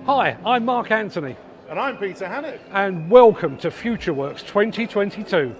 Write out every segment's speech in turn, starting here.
Hi, I'm Mark Anthony. And I'm Peter Hannett. And welcome to Futureworx 2022.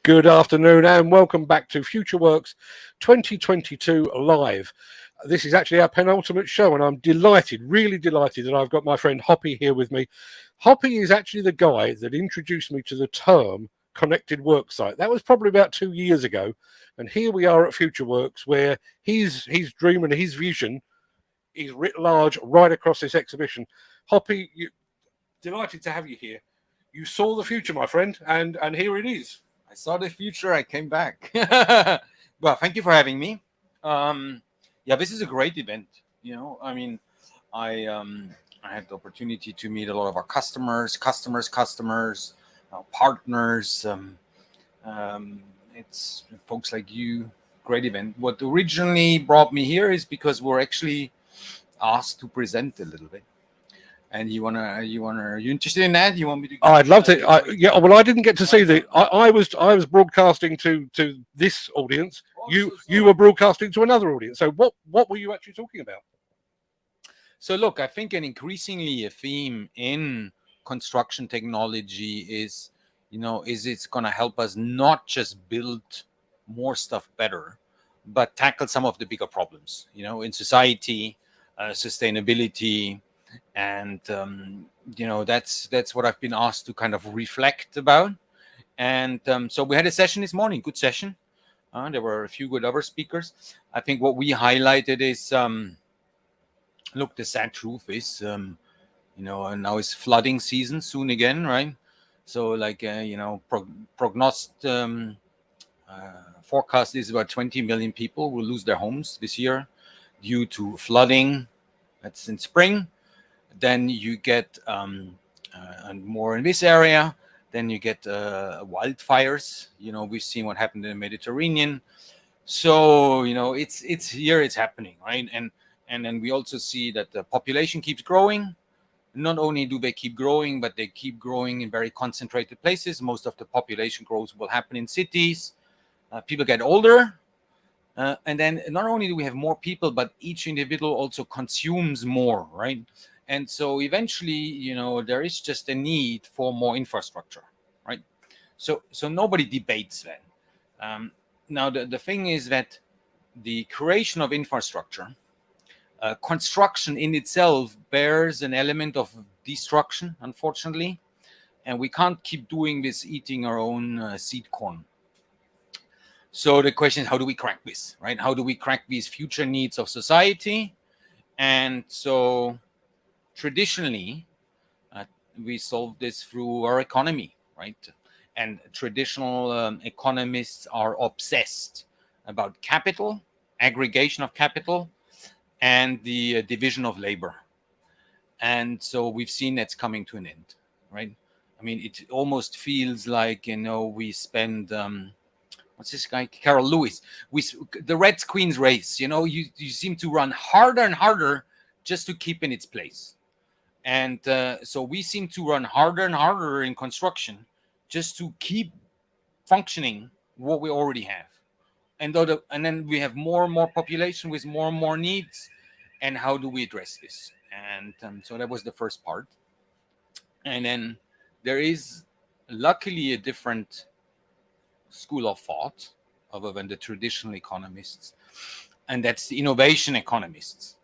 Good afternoon and welcome back to Futureworx 2022 Live. This is actually our penultimate show and I'm delighted, really delighted that I've got my friend HoPi here with me. HoPi is actually the guy that introduced me to the term connected worksite. That was probably about 2 years ago. And here we are at Futureworx where his dream and his vision is writ large right across this exhibition. HoPi, delighted to have you here. You saw the future, my friend, and here it is. I saw the future. I came back. Well, thank you for having me. Yeah, this is a great event. You know, I mean, I had the opportunity to meet a lot of our customers, partners. It's folks like you. Great event. What originally brought me here is because we're actually asked to present a little bit. And you interested in that? You want me to? I'd love to. Yeah. Well, I didn't get to see the. I was broadcasting to this audience. You were broadcasting to another audience. So what were you actually talking about? So look, I think an increasingly a theme in construction technology is it's going to help us not just build more stuff better, but tackle some of the bigger problems. In society, sustainability. And that's what I've been asked to kind of reflect about. And so we had a session this morning, good session. There were a few good other speakers. I think what we highlighted is, look, the sad truth is, and now it's flooding season soon again, right? So like, forecast is about 20 million people will lose their homes this year due to flooding. That's in spring. Then you get and more in this area. Then you get wildfires. We've seen what happened in the Mediterranean. So it's here. It's happening, right? And then we also see that the population keeps growing. Not only do they keep growing, but they keep growing in very concentrated places. Most of the population growth will happen in cities. People get older. And then not only do we have more people, but each individual also consumes more, right? And so eventually, there is just a need for more infrastructure, right? So nobody debates that. Now, the thing is that the creation of infrastructure, construction in itself bears an element of destruction, unfortunately. And we can't keep doing this, eating our own seed corn. So the question is, how do we crack this, right? How do we crack these future needs of society? And so traditionally, we solve this through our economy, right? And traditional economists are obsessed about capital, aggregation of capital, and the division of labor. And so we've seen that's coming to an end, right? I mean, it almost feels like, we spend... what's this guy? Carol Lewis. The Red Queen's race. You seem to run harder and harder just to keep in its place. And so we seem to run harder and harder in construction just to keep functioning what we already have. And then we have more and more population with more and more needs. And how do we address this? And so that was the first part. And then there is luckily a different school of thought other than the traditional economists, and that's the innovation economists.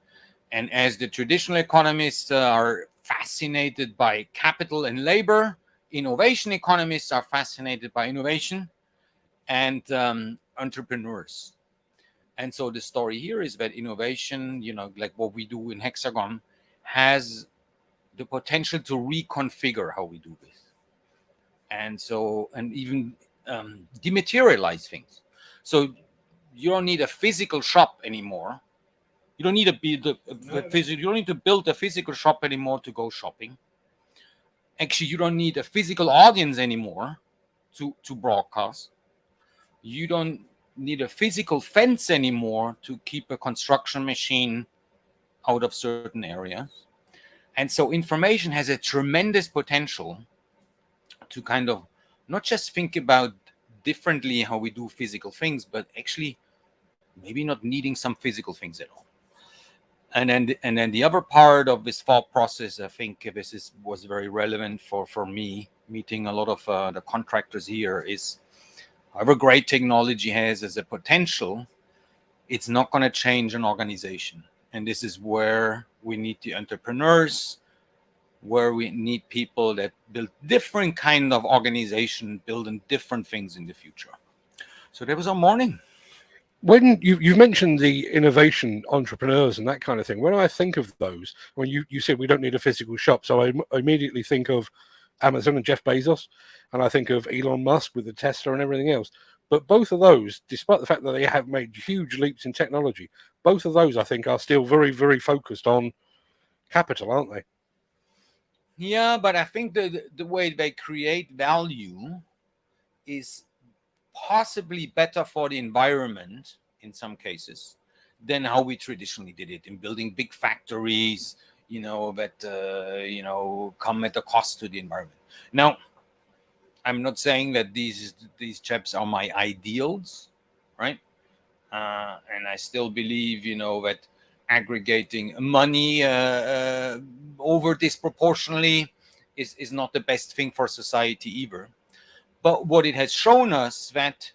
And as the traditional economists are fascinated by capital and labor, innovation economists are fascinated by innovation and entrepreneurs. And so the story here is that innovation, like what we do in Hexagon, has the potential to reconfigure how we do this. And even dematerialize things. So you don't need a physical shop anymore. You don't need to be you don't need to build a physical shop anymore to go shopping. Actually, you don't need a physical audience anymore to broadcast. You don't need a physical fence anymore to keep a construction machine out of certain areas. And so information has a tremendous potential to kind of not just think about differently how we do physical things, but actually maybe not needing some physical things at all. And then the other part of this thought process, I think this was very relevant for me, meeting a lot of the contractors here, is however great technology has as a potential, it's not going to change an organization. And this is where we need the entrepreneurs, where we need people that build different kind of organization, building different things in the future. So that was our morning. When you've mentioned the innovation entrepreneurs and that kind of thing, when I think of those, when you said we don't need a physical shop, so I immediately think of Amazon and Jeff Bezos, and I think of Elon Musk with the Tesla and everything else. But both of those, despite the fact that they have made huge leaps in technology, both of those I think are still very, very focused on capital, aren't they? Yeah, but I think the way they create value is possibly better for the environment in some cases than how we traditionally did it in building big factories, that come at a cost to the environment. Now, I'm not saying that these chaps are my ideals, right? And I still believe, that aggregating money over disproportionately is not the best thing for society either. But what it has shown us that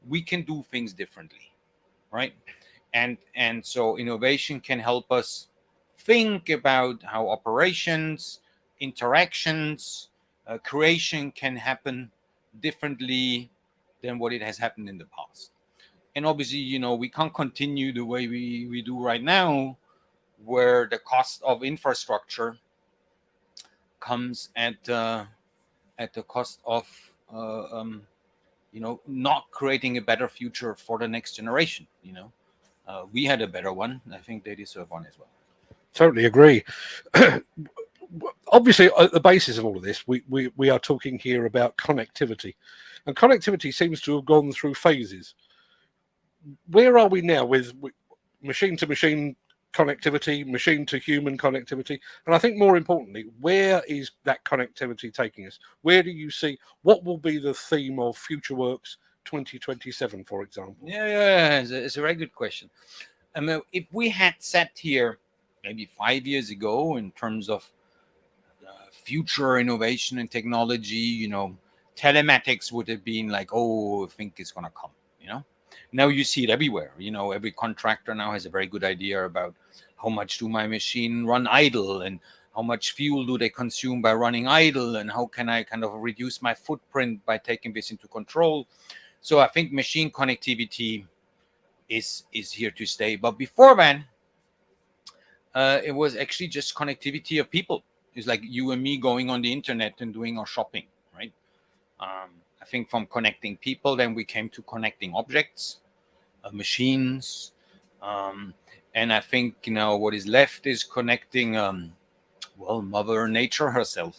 we can do things differently, right? And so innovation can help us think about how operations, interactions, creation can happen differently than what it has happened in the past. And obviously, we can't continue the way we do right now, where the cost of infrastructure comes at the cost of not creating a better future for the next generation. We had a better one. I think they deserve one as well. Totally agree. Obviously, at the basis of all of this, we are talking here about connectivity, and connectivity seems to have gone through phases. Where are we now with machine to machine connectivity, machine to human connectivity? And I think more importantly, where is that connectivity taking us? Where do you see what will be the theme of Futureworx 2027, for example? Yeah, it's a very good question. I mean, if we had sat here maybe 5 years ago in terms of future innovation and technology, telematics would have been like, oh, I think it's going to come, Now you see it everywhere. Every contractor now has a very good idea about how much do my machine run idle and how much fuel do they consume by running idle and how can I kind of reduce my footprint by taking this into control. So I think machine connectivity is here to stay. But before then, it was actually just connectivity of people. It's like you and me going on the internet and doing our shopping, right? I think from connecting people, then we came to connecting objects, machines, and I think what is left is connecting, Mother Nature herself.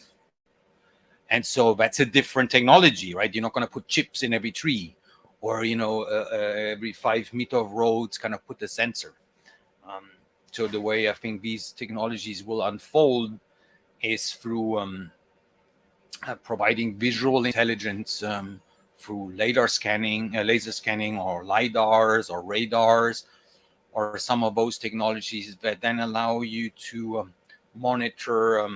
And so that's a different technology, right? You're not going to put chips in every tree, or every 5 meter of roads kind of put a sensor. So the way I think these technologies will unfold is through providing visual intelligence through laser scanning, or LiDARs or radars, or some of those technologies that then allow you to monitor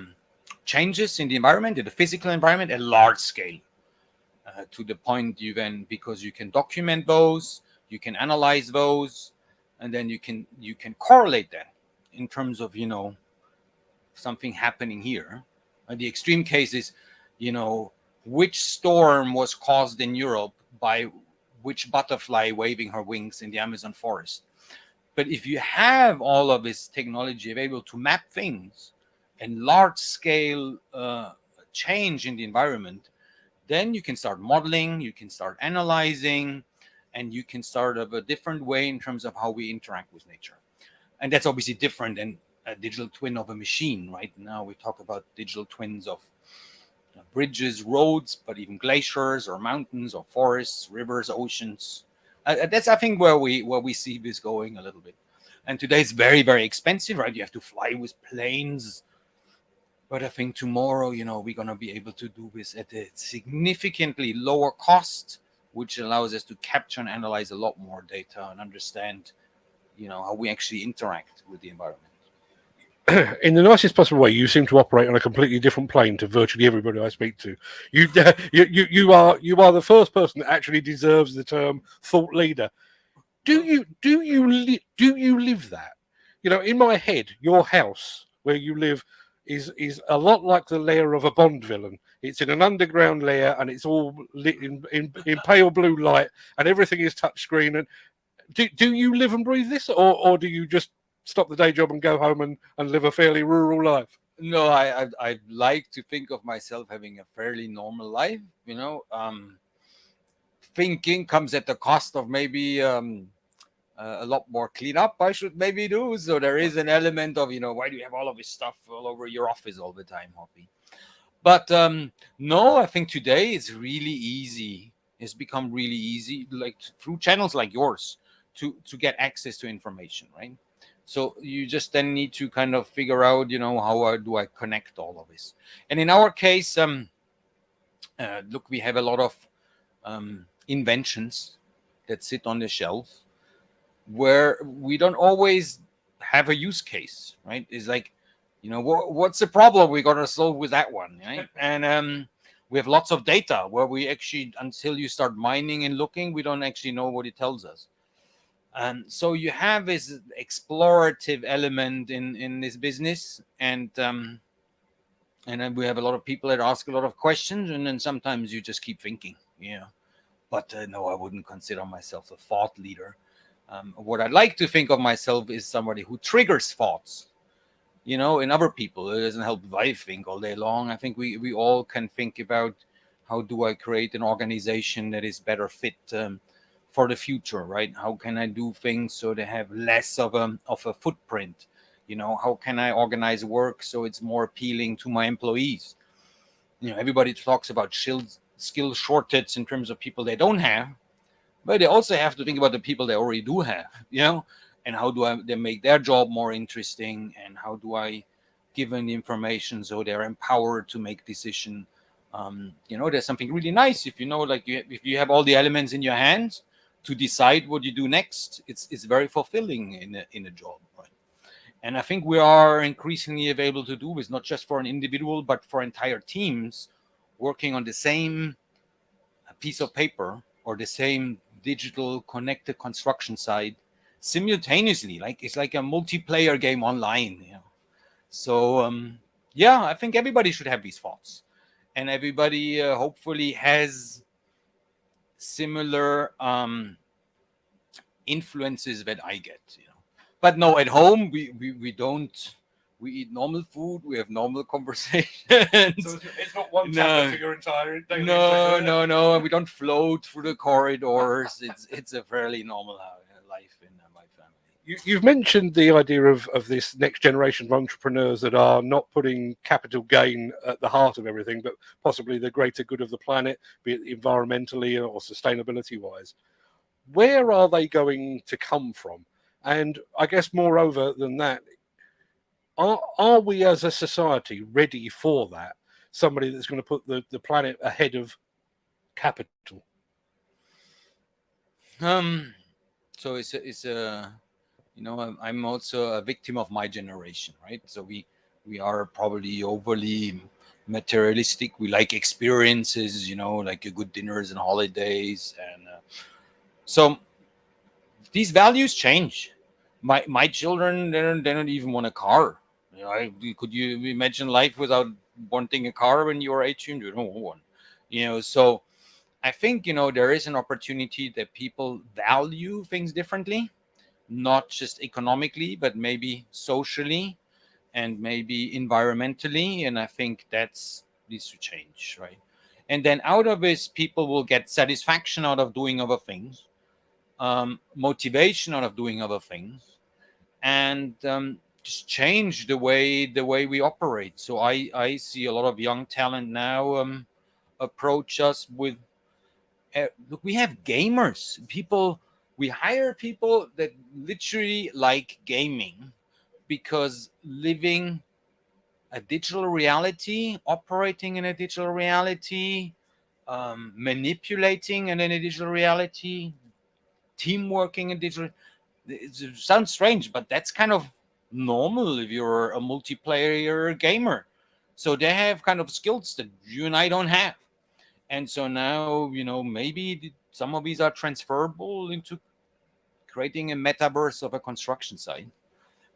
changes in the environment, in the physical environment at large scale, to the point because you can document those, you can analyze those, and then you can correlate that in terms of something happening here. The extreme case is which storm was caused in Europe by which butterfly waving her wings in the Amazon forest. But if you have all of this technology available to map things and large scale change in the environment, then you can start modeling, you can start analyzing, and you can start of a different way in terms of how we interact with nature. And that's obviously different than a digital twin of a machine. Right now we talk about digital twins of bridges, roads, but even glaciers or mountains or forests, rivers, oceans. That's, I think, where we see this going a little bit. And today it's very, very expensive, right? You have to fly with planes. But I think tomorrow, we're going to be able to do this at a significantly lower cost, which allows us to capture and analyze a lot more data and understand, how we actually interact with the environment. In the nicest possible way, you seem to operate on a completely different plane to virtually everybody I speak to. You are the first person that actually deserves the term thought leader. Do you live that? In my head, your house where you live is a lot like the lair of a Bond villain. It's in an underground lair, and it's all lit in pale blue light, and everything is touchscreen. And do you live and breathe this, or do you just stop the day job and go home and live a fairly rural life? No, I like to think of myself having a fairly normal life. Thinking comes at the cost of maybe a lot more cleanup I should maybe do. So there is an element of, why do you have all of this stuff all over your office all the time, HoPi? But no, I think today it's really easy. It's become really easy, like through channels like yours, to get access to information, right? So you just then need to kind of figure out, how do I connect all of this? And in our case, look, we have a lot of inventions that sit on the shelf where we don't always have a use case, right? It's like, what's the problem we're going to solve with that one, right? And we have lots of data where we actually, until you start mining and looking, we don't actually know what it tells us. So you have this explorative element in this business, and then we have a lot of people that ask a lot of questions, and then sometimes you just keep thinking, But no, I wouldn't consider myself a thought leader. What I'd like to think of myself is somebody who triggers thoughts, in other people. It doesn't help if I think all day long. I think we all can think about how do I create an organization that is better fit for the future, right? How can I do things so they have less of a footprint? How can I organize work so it's more appealing to my employees? Everybody talks about skill shortage in terms of people they don't have, but they also have to think about the people they already do have, and how do they make their job more interesting, and how do I give them the information so they're empowered to make decision. There's something really nice if if you have all the elements in your hands to decide what you do next. It's very fulfilling in a job, right? And I think we are increasingly able to do this, not just for an individual, but for entire teams working on the same piece of paper or the same digital connected construction site simultaneously. It's like a multiplayer game online. So I think everybody should have these thoughts, and everybody hopefully has similar influences that I get. But no, at home we don't. We eat normal food. We have normal conversations. So it's not one tablet for your entire day. No. And we don't float through the corridors. It's a fairly normal life in my family. You've mentioned the idea of this next generation of entrepreneurs that are not putting capital gain at the heart of everything, but possibly the greater good of the planet, be it environmentally or sustainability-wise. Where are they going to come from? And I guess moreover than that, are we as a society ready for that? Somebody that's going to put the planet ahead of capital? So it's a I'm also a victim of my generation, right? So we are probably overly materialistic. We like experiences, like good dinners and holidays, and so these values change. My children, they don't even want a car. Could you imagine life without wanting a car when you were 18? You don't want one. So I think, there is an opportunity that people value things differently, not just economically, but maybe socially and maybe environmentally. And I think that's needs to change, right? And then out of this, people will get satisfaction out of doing other things, motivation out of doing other things, and just change the way we operate. So I see a lot of young talent now approach us with look, we have gamers, people, we hire people that literally like gaming, because living a digital reality, operating in a digital reality, manipulating in a digital reality, teamworking in digital, it sounds strange, but that's kind of normal if you're a multiplayer gamer. So they have kind of skills that you and I don't have. And so now, maybe some of these are transferable into creating a metaverse of a construction site.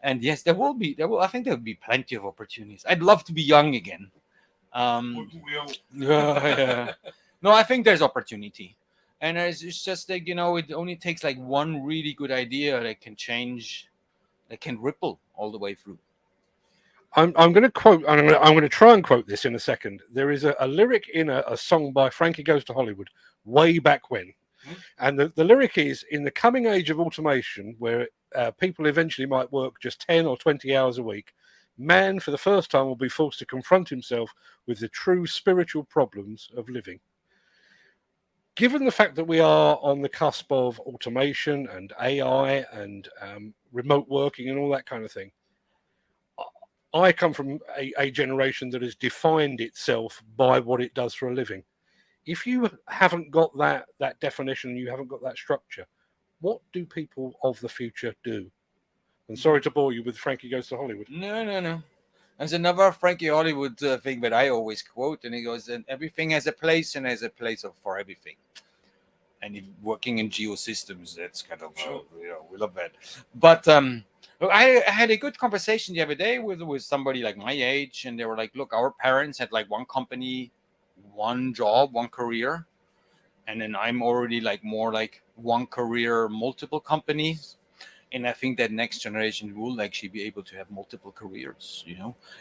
And yes, I think there will be plenty of opportunities. I'd love to be young again. Yeah. No, I think there's opportunity. And it's just like, it only takes like one really good idea that can change, that can ripple all the way through. I'm going to quote, and I'm going to try and quote this in a second. There is a lyric in a song by Frankie Goes to Hollywood way back when. And the lyric is, in the coming age of automation, where people eventually might work just 10 or 20 hours a week, man for the first time will be forced to confront himself with the true spiritual problems of living. Given the fact that we are on the cusp of automation and AI and remote working and all that kind of thing, I come from a generation that has defined itself by what it does for a living. If you haven't got that definition, you haven't got that structure, what do people of the future do? And sorry to bore you with Frankie Goes to Hollywood. No. There's another Frankie Hollywood thing that I always quote, and he goes, "And everything has a place, and has a place for everything." And if working in geosystems, that's kind of we love that. But look, I had a good conversation the other day with somebody like my age, and they were like, "Look, our parents had like one company, one job, one career, and then I'm already like more like one career, multiple companies." And I think that next generation will actually be able to have multiple careers,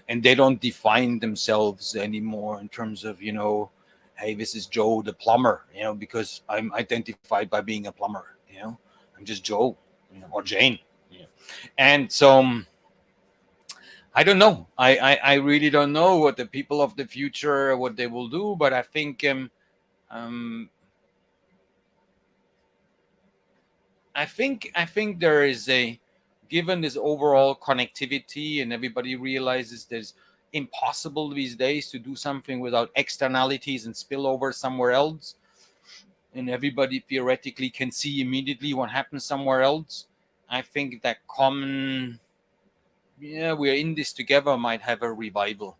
and they don't define themselves anymore in terms of, hey, this is Joe the plumber, because I'm identified by being a plumber, I'm just Joe, or Jane. And so I don't know. I really don't know what the people of the future, what they will do, but I think I think there is given this overall connectivity, and everybody realizes there's impossible these days to do something without externalities and spillover somewhere else, and everybody theoretically can see immediately what happens somewhere else. I think that common, we're in this together, might have a revival.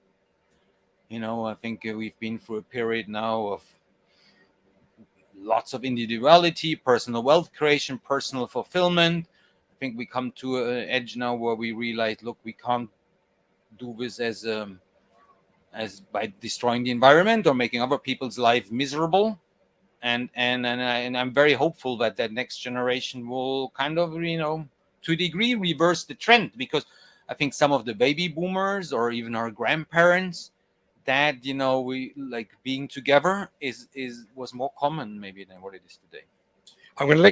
I think we've been through a period now of lots of individuality, personal wealth creation, personal fulfillment. I think we come to an edge now where we realize, look, we can't do this as by destroying the environment or making other people's life miserable. And I'm very hopeful that next generation will kind of, to a degree, reverse the trend, because I think some of the baby boomers or even our grandparents, that we like being together was more common maybe than what it is today. I'm going to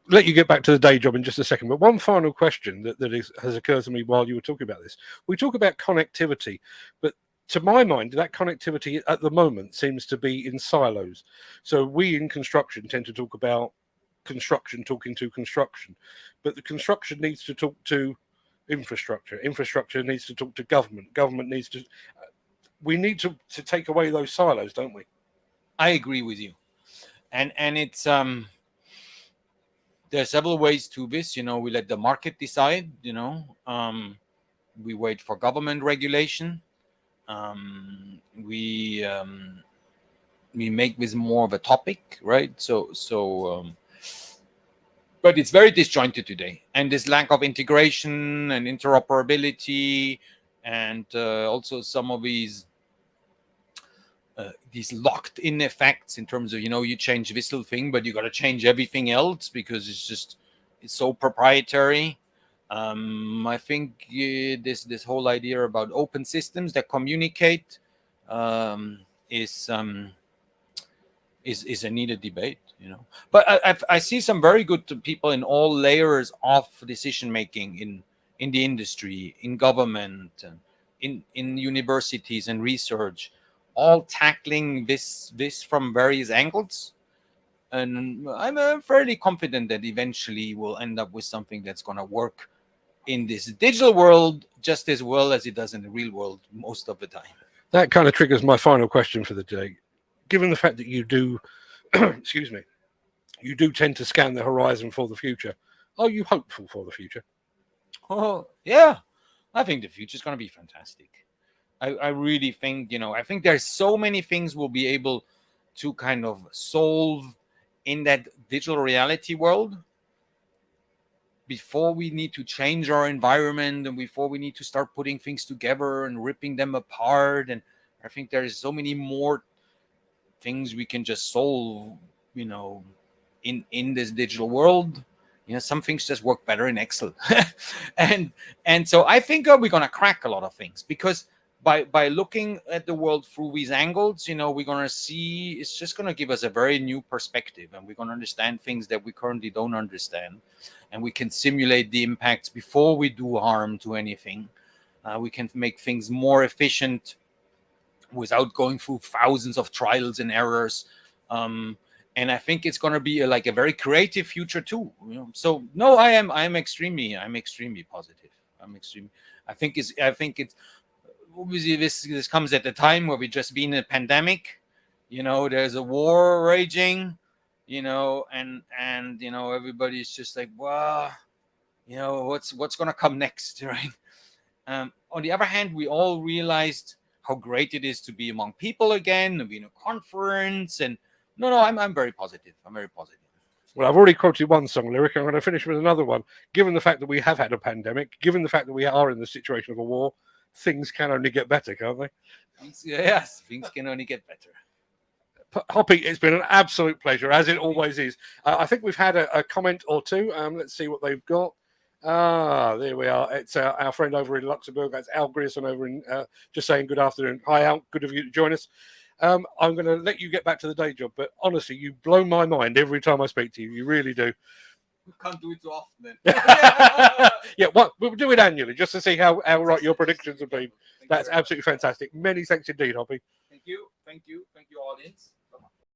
let you get back to the day job in just a second, but one final question that has occurred to me while you were talking about this. We talk about connectivity, but to my mind, that connectivity at the moment seems to be in silos. So we in construction tend to talk about construction talking to construction, but the construction needs to talk to infrastructure. Infrastructure needs to talk to government. Government needs to. We need to take away those silos, don't we? I agree with you, and it's there are several ways to this. We let the market decide. We wait for government regulation. We make this more of a topic, right? But it's very disjointed today, and this lack of integration and interoperability, and also some of these these locked-in effects in terms of, you know, you change this little thing, but you got to change everything else because it's so proprietary. I think this whole idea about open systems that communicate is a needed debate, you know. But I see some very good people in all layers of decision making in the industry, in government, and in universities and research, all tackling this from various angles. And I'm fairly confident that eventually we'll end up with something that's going to work in this digital world just as well as it does in the real world most of the time. That kind of triggers my final question for the day. Given the fact that you do, excuse me, you do tend to scan the horizon for the future, are you hopeful for the future? Oh, yeah. I think the future is going to be fantastic. I really think, you know, I think there's so many things we'll be able to kind of solve in that digital reality world before we need to change our environment and before we need to start putting things together and ripping them apart. And I think there's so many more things we can just solve, you know, in this digital world. You know, some things just work better in Excel. and so I think we're going to crack a lot of things because by looking at the world through these angles, you know, we're going to see, it's just going to give us a very new perspective, and we're going to understand things that we currently don't understand, and we can simulate the impacts before we do harm to anything. We can make things more efficient without going through thousands of trials and errors. And I think it's going to be like a very creative future too. You know? So no, I'm extremely positive. I think it's obviously this comes at a time where we just been in a pandemic. You know, there's a war raging. You know, and you know, everybody's just like, wow, you know, what's going to come next, right? On the other hand, we all realized how great it is to be among people again, and be in a conference. And no, I'm very positive. I'm very positive. Well, I've already quoted one song lyric. I'm going to finish with another one. Given the fact that we have had a pandemic, given the fact that we are in the situation of a war, things can only get better, can't they? Yes, things can only get better. HoPi, it's been an absolute pleasure, as it always is. I think we've had a comment or two. Let's see what they've got. There we are. It's our friend over in Luxembourg. That's Al Grierson over in, just saying good afternoon. Hi, Al. Good of you to join us. I'm going to let you get back to the day job, but honestly, you blow my mind every time I speak to you. You really do. We can't do it too often then. Yeah, we'll do it annually just to see how right your predictions have been. That's absolutely fantastic. Many thanks indeed, HoPi. Thank you, audience.